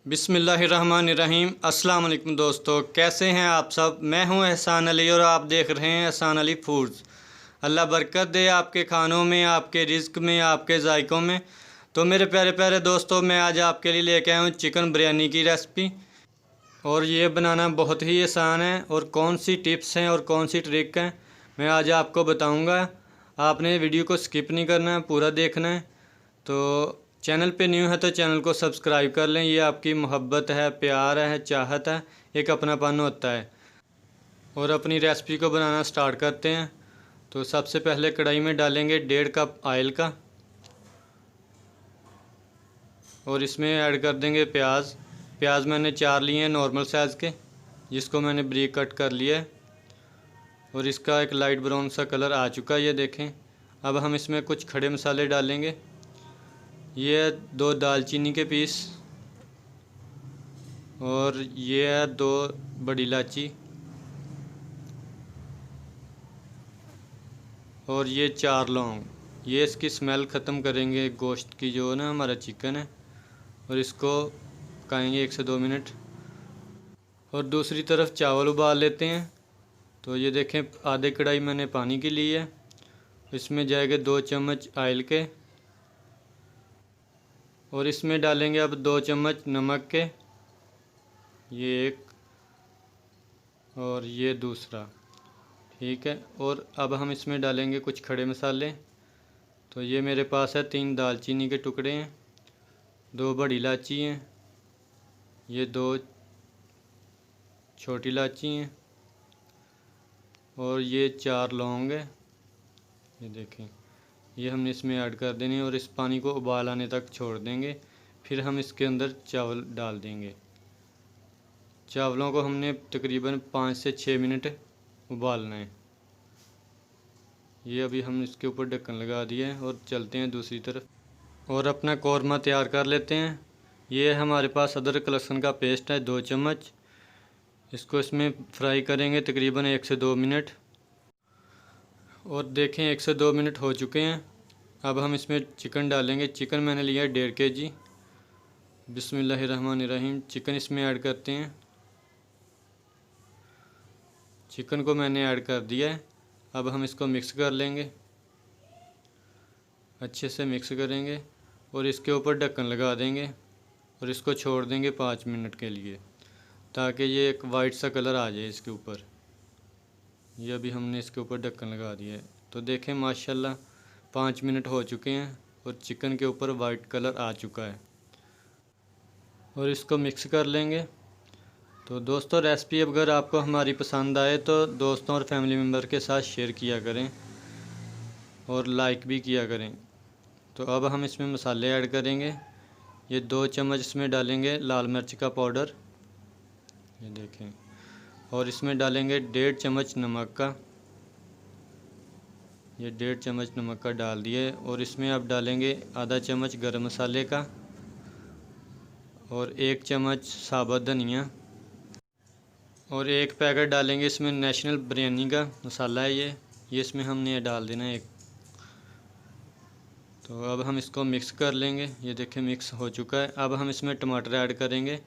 बिस्मिल्लाहिर्रहमानिर्रहीम। अस्सलाम वालेकुम दोस्तों, कैसे हैं आप सब। मैं हूं एहसान अली और आप देख रहे हैं एहसान अली फूड्स। अल्लाह बरकत दे आपके खानों में, आपके रिज़्क में, आपके जायकों में। तो मेरे प्यारे प्यारे दोस्तों, मैं आज आपके लिए लेके आया हूँ चिकन बिरयानी की रेसिपी। और ये बनाना बहुत ही आसान है और कौन सी टिप्स हैं और कौन सी ट्रिक हैं मैं आज आपको बताऊँगा। आपने वीडियो को स्किप नहीं करना है, पूरा देखना है। तो चैनल पे न्यू है तो चैनल को सब्सक्राइब कर लें। ये आपकी मोहब्बत है, प्यार है, चाहत है, एक अपनापन होता है। और अपनी रेसिपी को बनाना स्टार्ट करते हैं। तो सबसे पहले कढ़ाई में डालेंगे 1.5 कप ऑयल का और इसमें ऐड कर देंगे प्याज। प्याज मैंने 4 लिए हैं नॉर्मल साइज़ के, जिसको मैंने ब्रीक कट कर लिया है। और इसका एक लाइट ब्राउन सा कलर आ चुका है, ये देखें। अब हम इसमें कुछ खड़े मसाले डालेंगे। ये 2 दालचीनी के पीस और ये है 2 बड़ी इलायची और ये 4 लौंग। ये इसकी स्मेल ख़त्म करेंगे गोश्त की, जो ना हमारा चिकन है। और इसको पकाएंगे 1 से 2 मिनट। और दूसरी तरफ चावल उबाल लेते हैं। तो ये देखें, आधे कढ़ाई मैंने पानी की ली है। इसमें जाएंगे 2 चम्मच ऑयल के और इसमें डालेंगे अब 2 चम्मच नमक के। ये एक और ये दूसरा, ठीक है। और अब हम इसमें डालेंगे कुछ खड़े मसाले। तो ये मेरे पास है 3 दालचीनी के टुकड़े हैं, 2 बड़ी इलायची हैं, ये 2 छोटी इलायची हैं और ये 4 लौंग है। ये देखें, ये हमने इसमें ऐड कर देनी है और इस पानी को उबाल आने तक छोड़ देंगे। फिर हम इसके अंदर चावल डाल देंगे। चावलों को हमने तकरीबन 5 से 6 मिनट उबालना है। ये अभी हम इसके ऊपर ढक्कन लगा दिया है और चलते हैं दूसरी तरफ और अपना कौरमा तैयार कर लेते हैं। ये हमारे पास अदरक लहसुन का पेस्ट है 2 चम्मच। इसको इसमें फ्राई करेंगे तकरीबन 1 से 2 मिनट। और देखें 1 से 2 मिनट हो चुके हैं। अब हम इसमें चिकन डालेंगे। चिकन मैंने लिया है 1.5 kg। बिस्मिल्लाहिर्रहमानिर्रहीम। चिकन इसमें ऐड करते हैं। चिकन को मैंने ऐड कर दिया है। अब हम इसको मिक्स कर लेंगे, अच्छे से मिक्स करेंगे और इसके ऊपर ढक्कन लगा देंगे और इसको छोड़ देंगे 5 मिनट के लिए, ताकि ये एक वाइट सा कलर आ जाए इसके ऊपर। ये अभी हमने इसके ऊपर ढक्कन लगा दिया है। तो देखें माशाल्लाह 5 मिनट हो चुके हैं और चिकन के ऊपर वाइट कलर आ चुका है। और इसको मिक्स कर लेंगे। तो दोस्तों, रेसिपी अगर आपको हमारी पसंद आए तो दोस्तों और फैमिली मेम्बर के साथ शेयर किया करें और लाइक भी किया करें। तो अब हम इसमें मसाले ऐड करेंगे। ये 2 चम्मच इसमें डालेंगे लाल मिर्च का पाउडर, ये देखें। और इसमें डालेंगे 1.5 चम्मच नमक का, ये 1.5 चम्मच नमक का डाल दिए। और इसमें अब डालेंगे आधा चम्मच गरम मसाले का और 1 चम्मच साबुत धनिया और 1 पैकेट डालेंगे इसमें नेशनल बिरयानी का मसाला है ये इसमें हमने डाल देना है 1। तो अब हम इसको मिक्स कर लेंगे। ये देखें मिक्स हो चुका है। अब हम इसमें टमाटर ऐड करेंगे।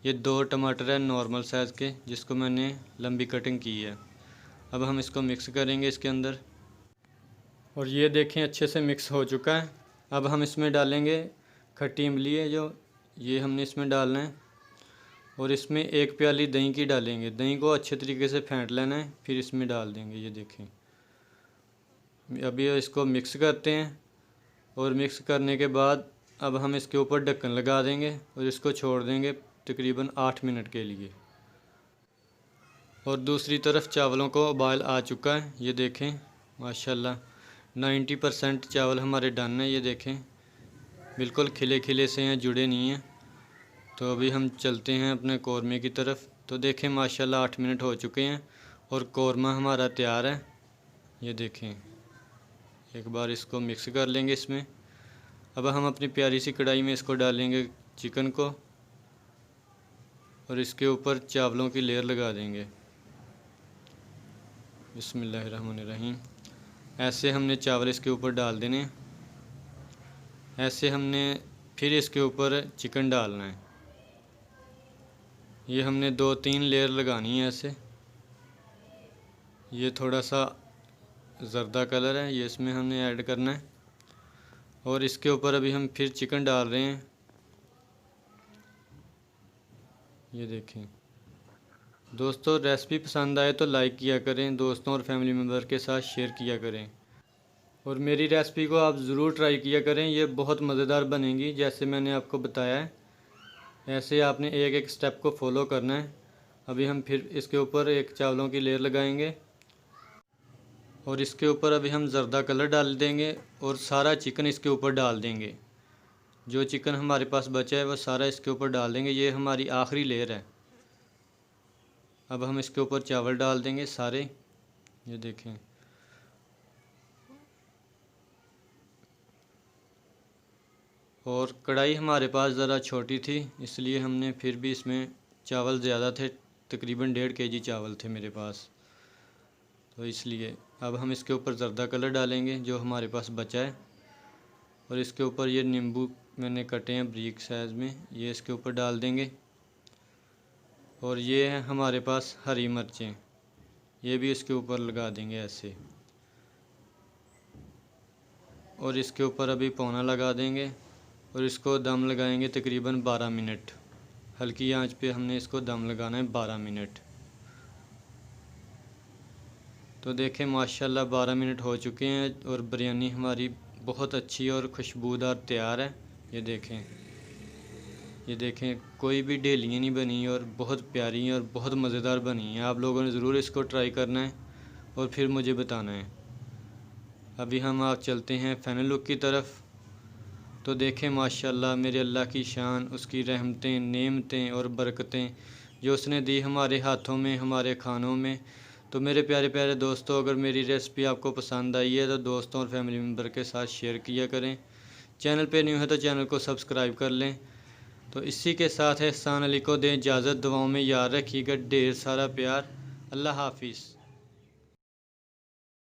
ये 2 टमाटर है नॉर्मल साइज़ के, जिसको मैंने लंबी कटिंग की है। अब हम इसको मिक्स करेंगे इसके अंदर और ये देखें अच्छे से मिक्स हो चुका है। अब हम इसमें डालेंगे खट्टी इमली है जो, ये हमने इसमें डालना है। और इसमें 1 प्याली दही की डालेंगे। दही को अच्छे तरीके से फेंट लेना है, फिर इसमें डाल देंगे। ये देखें, अभी इसको मिक्स करते हैं और मिक्स करने के बाद अब हम इसके ऊपर ढक्कन लगा देंगे और इसको छोड़ देंगे तकरीबन 8 मिनट के लिए। और दूसरी तरफ चावलों को उबाल आ चुका है। ये देखें माशाल्लाह 90% चावल हमारे डन है। ये देखें बिल्कुल खिले खिले से हैं, जुड़े नहीं हैं। तो अभी हम चलते हैं अपने कौरमे की तरफ। तो देखें माशाल्लाह 8 मिनट हो चुके हैं और कौरमा हमारा तैयार है। ये देखें, एक बार इसको मिक्स कर लेंगे इसमें। अब हम अपनी प्यारी सी कढ़ाई में इसको डालेंगे चिकन को और इसके ऊपर चावलों की लेयर लगा देंगे। बिस्मिल्लाहिर्रहमानिर्रहीम। ऐसे हमने चावल इसके ऊपर डाल देने। ऐसे हमने फिर इसके ऊपर चिकन डालना है। ये हमने 2-3 लेयर लगानी है ऐसे। ये थोड़ा सा ज़र्दा कलर है, ये इसमें हमने ऐड करना है। और इसके ऊपर अभी हम फिर चिकन डाल रहे हैं। ये देखें दोस्तों, रेसिपी पसंद आए तो लाइक किया करें, दोस्तों और फैमिली मेम्बर के साथ शेयर किया करें। और मेरी रेसिपी को आप ज़रूर ट्राई किया करें, ये बहुत मज़ेदार बनेगी जैसे मैंने आपको बताया है। ऐसे आपने एक एक स्टेप को फॉलो करना है। अभी हम फिर इसके ऊपर एक चावलों की लेयर लगाएंगे और इसके ऊपर अभी हम ज़र्दा कलर डाल देंगे और सारा चिकन इसके ऊपर डाल देंगे। जो चिकन हमारे पास बचा है वह सारा इसके ऊपर डाल देंगे। ये हमारी आखिरी लेयर है। अब हम इसके ऊपर चावल डाल देंगे सारे। ये देखें, और कढ़ाई हमारे पास ज़रा छोटी थी इसलिए हमने फिर भी इसमें चावल ज़्यादा थे, तकरीबन 1.5 kg चावल थे मेरे पास, तो इसलिए अब हम इसके ऊपर ज़र्दा कलर डालेंगे जो हमारे पास बचा है। और इसके ऊपर ये नींबू मैंने कटे हैं बारीक साइज़ में, ये इसके ऊपर डाल देंगे। और ये है हमारे पास हरी मिर्चें, ये भी इसके ऊपर लगा देंगे ऐसे। और इसके ऊपर अभी पौना लगा देंगे और इसको दम लगाएंगे तकरीबन 12 मिनट। हल्की आंच पे हमने इसको दम लगाना है 12 मिनट। तो देखें माशाल्लाह 12 मिनट हो चुके हैं और बिरयानी हमारी बहुत अच्छी और खुशबूदार तैयार है। ये देखें कोई भी ढेलियाँ नहीं बनी और बहुत प्यारी और बहुत मज़ेदार बनी है। आप लोगों ने ज़रूर इसको ट्राई करना है और फिर मुझे बताना है। अभी हम आप चलते हैं फाइनल लुक की तरफ। तो देखें माशाल्लाह मेरे अल्लाह की शान, उसकी रहमतें, नेमतें और बरकतें जो उसने दी हमारे हाथों में, हमारे खानों में। तो मेरे प्यारे प्यारे दोस्तों, अगर मेरी रेसिपी आपको पसंद आई है तो दोस्तों और फैमिली मेम्बर के साथ शेयर किया करें। चैनल पे न्यू है तो चैनल को सब्सक्राइब कर लें। तो इसी के साथ एहसान अली को दें इजाज़त। दुआओं में याद रखिएगा। ढेर सारा प्यार। अल्लाह हाफिज़।